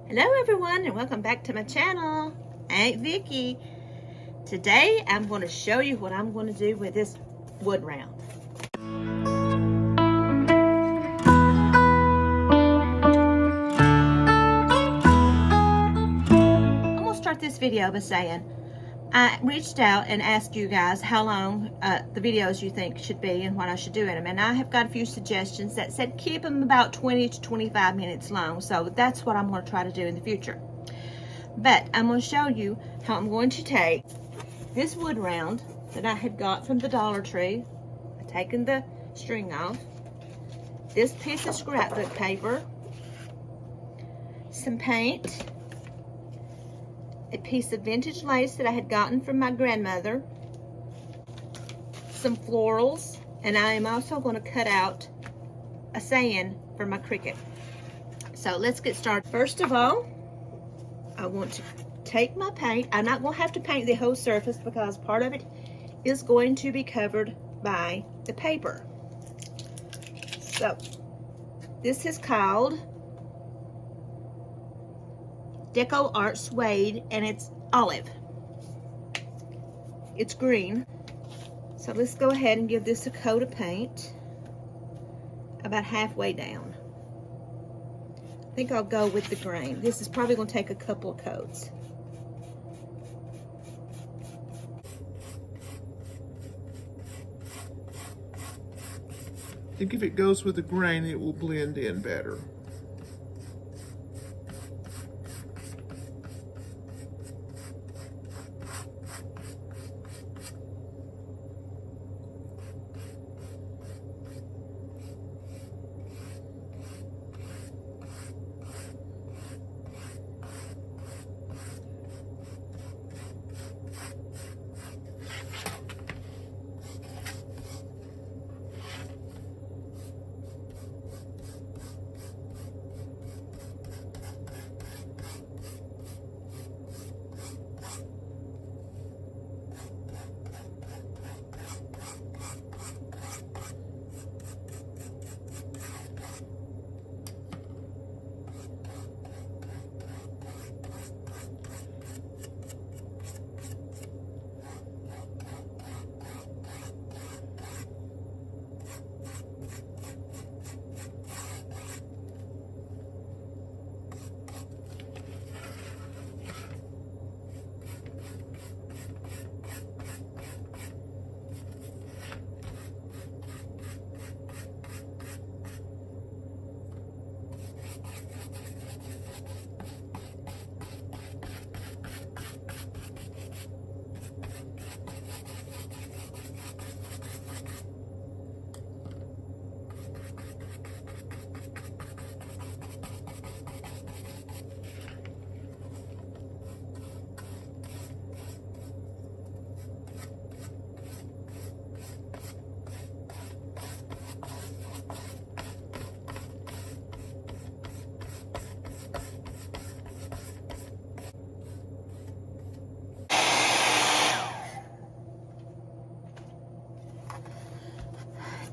Hello everyone and welcome back to my channel. Aunt Vicki. Today I'm going to show you what I'm going to do with this wood round. I'm going to start this video by saying I reached out and asked you guys how long the videos you think should be and what I should do in them, and I have got a few suggestions that said keep them about 20 to 25 minutes long, so that's what I'm going to try to do in the future. But I'm going to show you how I'm going to take this wood round that I had got from the Dollar Tree. I've taken the string off, this piece of scrapbook paper, some paint, a piece of vintage lace that I had gotten from my grandmother, some florals, and I am also going to cut out a saying for my Cricut. So let's get started. First of all, I want to take my paint. I'm not going to have to paint the whole surface because part of it is going to be covered by the paper. So this is called Deco Art Suede, and it's olive. It's green. So let's go ahead and give this a coat of paint about halfway down. I think I'll go with the grain. This is probably going to take a couple of coats. I think if it goes with the grain, it will blend in better.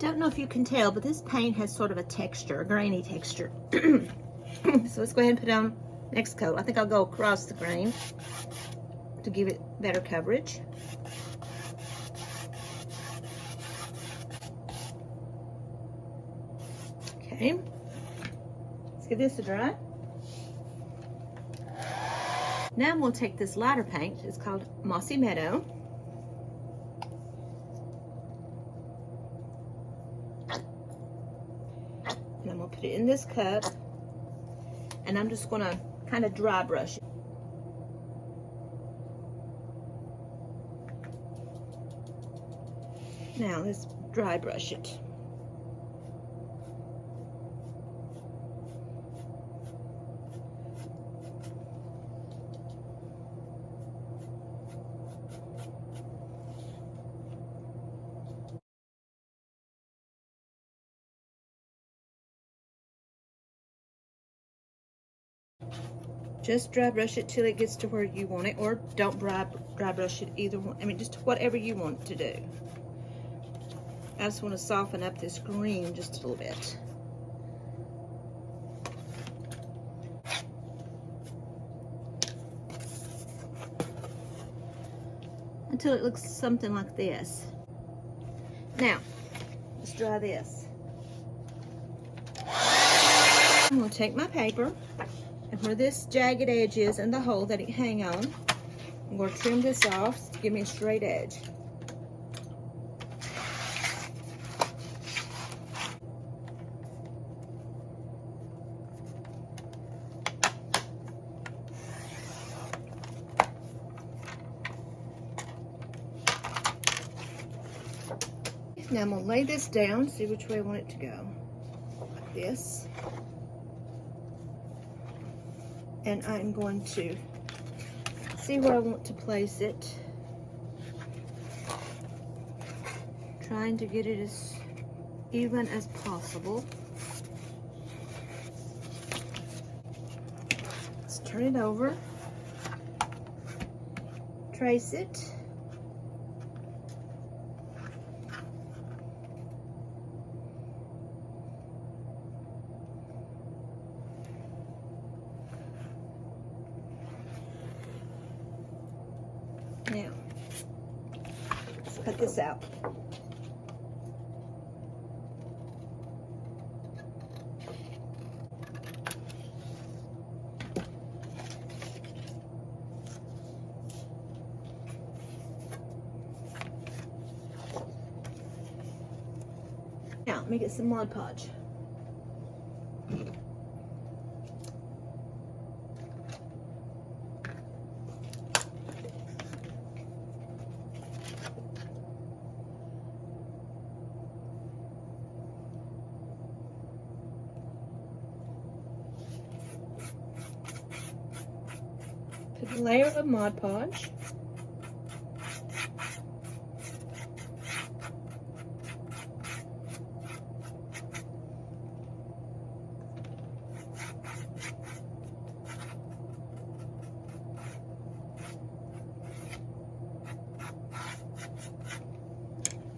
Don't know if you can tell, but this paint has sort of a texture, a grainy texture. So let's go ahead and put on next coat. I think I'll go across the grain to give it better coverage. Okay, let's give this a dry. Now I'm going to take this lighter paint. It's called Mossy Meadow. And I'm going to put it in this cup, and I'm just going to kind of dry brush it. Now let's dry brush it. Just dry brush it till it gets to where you want it, or don't dry brush it, either one. I mean, just whatever you want to do. I just want to soften up this green just a little bit. until it looks something like this. Now, let's dry this. I'm going to take my paper, and where this jagged edge is and the hole that it hang on, I'm going to trim this off to give me a straight edge. Now I'm going to lay this down, see which way I want it to go. Like this. And I'm going to see where I want to place it. Trying to get it as even as possible. Let's turn it over. Trace it. Now, let's cut this out. Now, let me get some Mod Podge. Put a layer of Mod Podge.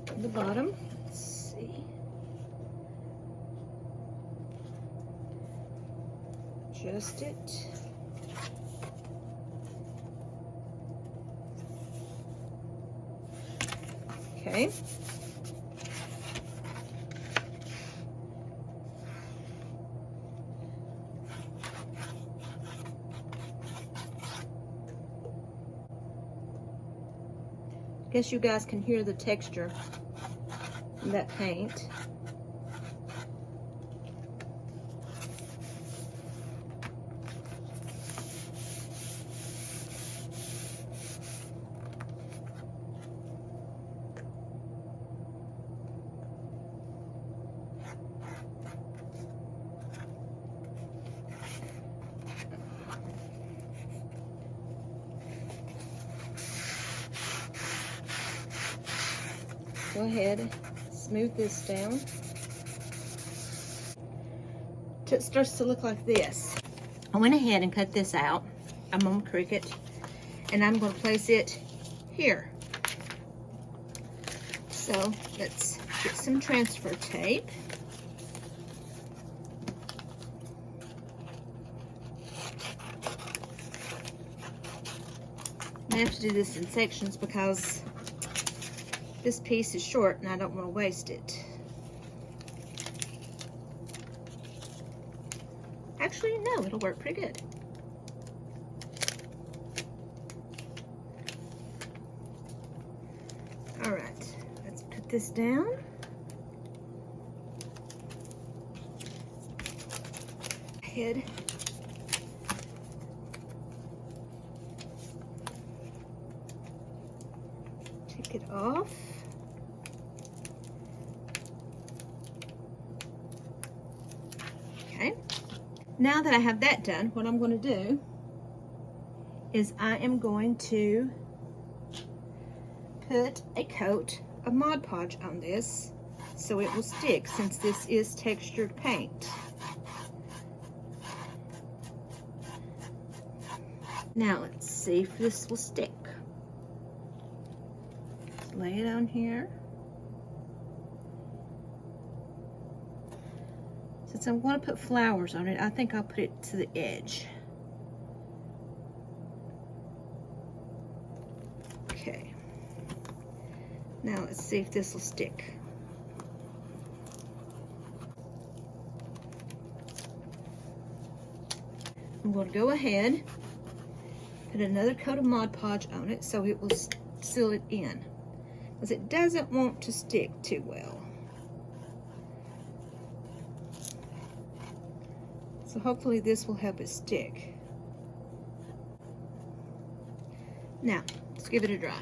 At the bottom, let's see. Adjust it. Okay. Guess you guys can hear the texture in that paint. Go ahead, smooth this down till it starts to look like this. I went ahead and cut this out. I'm on Cricut, and I'm going to place it here. So let's get some transfer tape. I have to do this in sections because this piece is short and I don't want to waste it. Actually, no, it'll work pretty good. All right, let's put this down. Head. Take it off. Okay, now that I have that done, what I'm going to do is I am going to put a coat of Mod Podge on this so it will stick, since this is textured paint. Now let's see if this will stick. Lay it on here. Since I'm going to put flowers on it, I think I'll put it to the edge. Okay. Now let's see if this will stick. I'm going to go ahead, put another coat of Mod Podge on it so it will seal it in, because it doesn't want to stick too well. So hopefully this will help it stick. Now, let's give it a dry.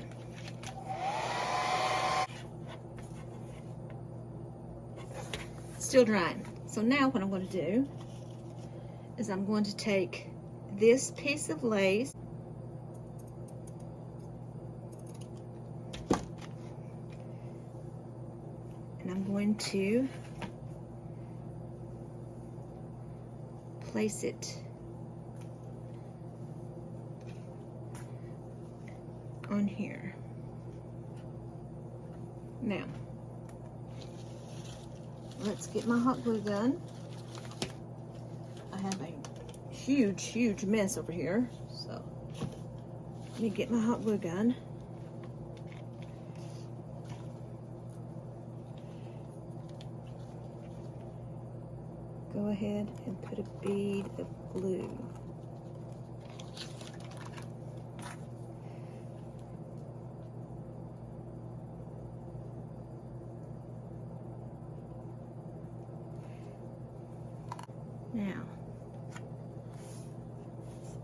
Still drying. So now what I'm going to do is I'm going to take this piece of lace and I'm going to place it on here. Now, let's get my hot glue gun. I have a huge mess over here, so let me get my hot glue gun. Go ahead and put a bead of glue. Now,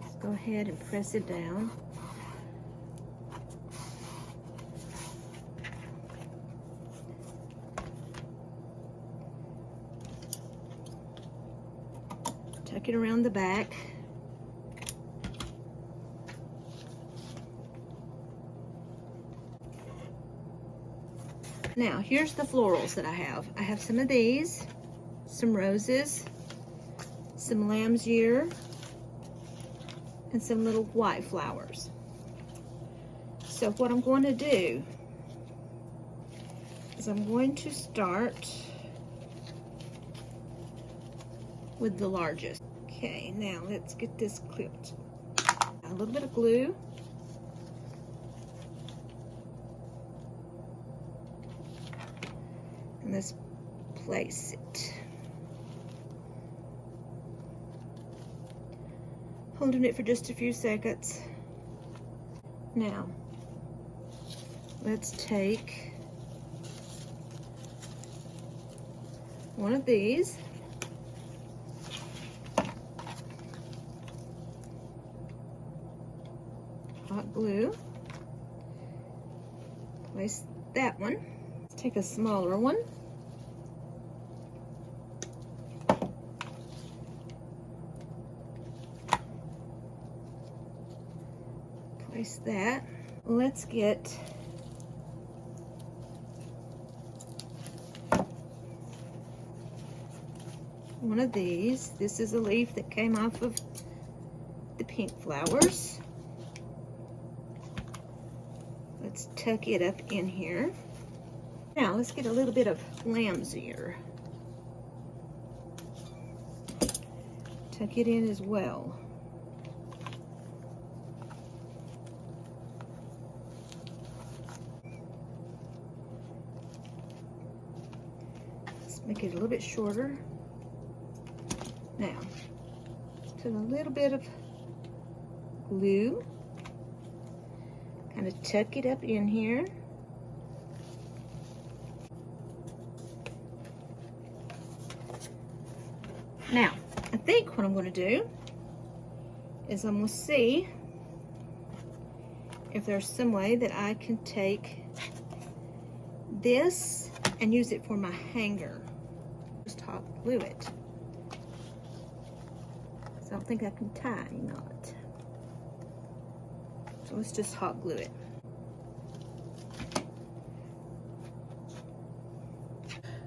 let's go ahead and press it down. Tuck it around the back. Now, here's the florals that I have. I have some of these, some roses, some lamb's ear, and some little white flowers. So what I'm going to do is I'm going to start with the largest. Okay, now let's get this clipped. A little bit of glue. And let's place it. Holding it for just a few seconds. Now, let's take one of these. Hot glue. Place that one. Let's take a smaller one. Place that. Let's get one of these. This is a leaf that came off of the pink flowers. Let's tuck it up in here. Now let's get a little bit of lamb's ear. Tuck it in as well. Let's make it a little bit shorter. Now, put a little bit of glue. Kind of tuck it up in here. Now, I think what I'm going to do is I'm going to see if there's some way that I can take this and use it for my hanger. Just hot glue it. So I don't think I can tie any knot. So let's just hot glue it.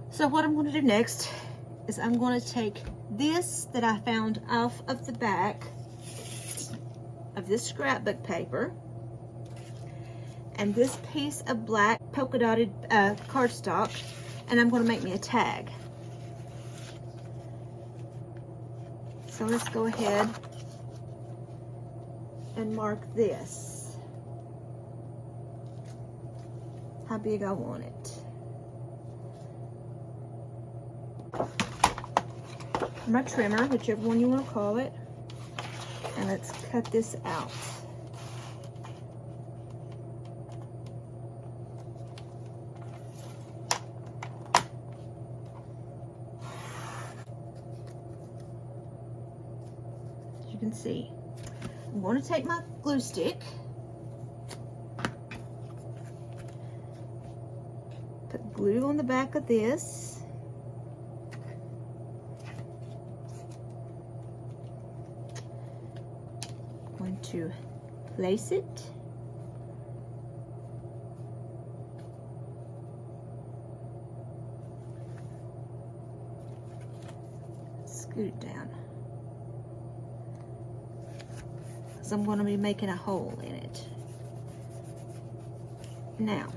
So what I'm going to do next is I'm going to take this that I found off of the back of this scrapbook paper and this piece of black polka dotted cardstock, and I'm going to make me a tag. So let's go ahead and mark this. how big I want it. My trimmer, whichever one you want to call it. And let's cut this out. As you can see, I'm going to take my glue stick, put glue on the back of this. Going to place it. Scoot it down. So I'm going to be making a hole in it. Now,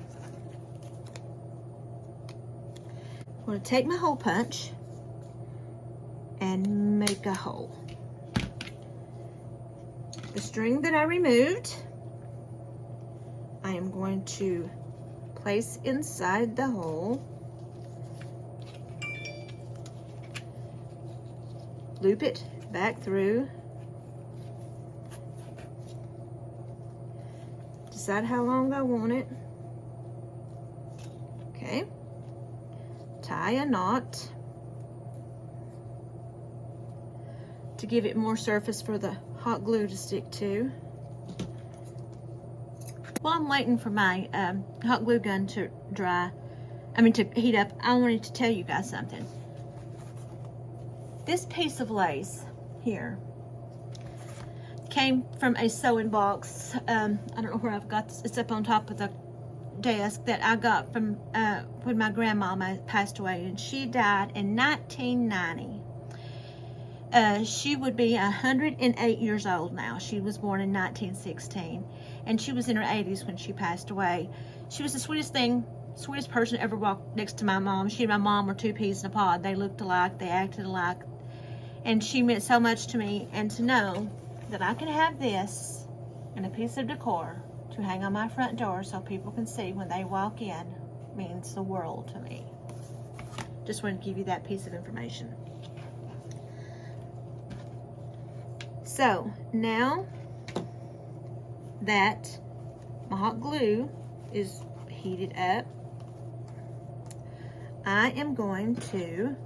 I'm going to take my hole punch and make a hole. The string that I removed, I am going to place inside the hole, loop it back through, decide how long I want it, okay, tie a knot to give it more surface for the hot glue to stick to. While I'm waiting for my hot glue gun to to heat up, I wanted to tell you guys something. This piece of lace here came from a sewing box. I don't know where I've got this. It's up on top of the desk that I got from when my grandmama passed away, and she died in 1990. She would be 108 years old now. She was born in 1916, and she was in her 80s when she passed away. She was the sweetest person ever walked next to my mom. She and my mom were two peas in a pod. They looked alike, they acted alike, and she meant so much to me. And to know that I can have this and a piece of decor to hang on my front door so people can see when they walk in means the world to me. Just wanted to give you that piece of information. So now that my hot glue is heated up, I am going to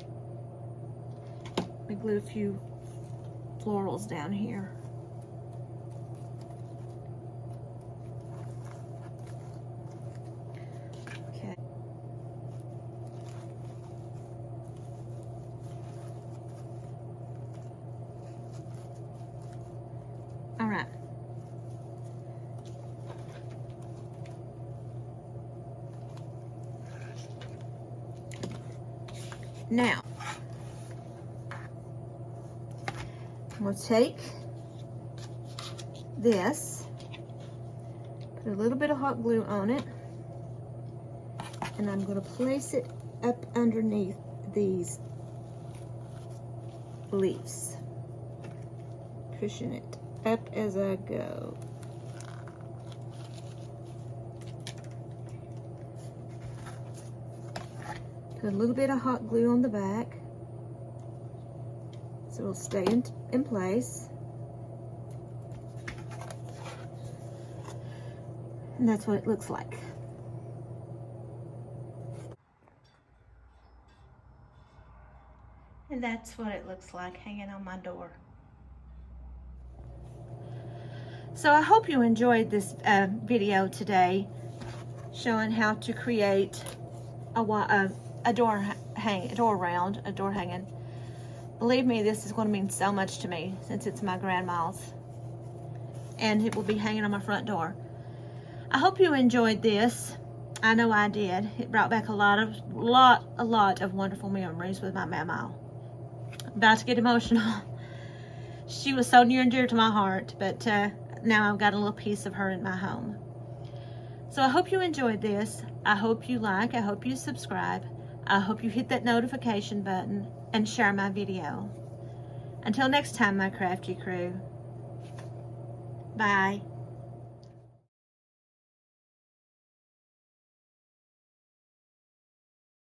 glue a few florals down here. Okay. All right. Now, I'm going to take this, put a little bit of hot glue on it, and I'm going to place it up underneath these leaves. Cushion it up as I go. Put a little bit of hot glue on the back so it'll stay in place. And that's what it looks like. And that's what it looks like hanging on my door. So I hope you enjoyed this video today showing how to create a door hanging. Believe me, this is going to mean so much to me since it's my grandma's, and it will be hanging on my front door. I hope you enjoyed this. I know I did. It brought back a lot of wonderful memories with my mama. I'm about to get emotional. She was so near and dear to my heart, but now I've got a little piece of her in my home. So I hope you enjoyed this. I hope you like. I hope you subscribe. I hope you hit that notification button and share my video. Until next time, my crafty crew. Bye.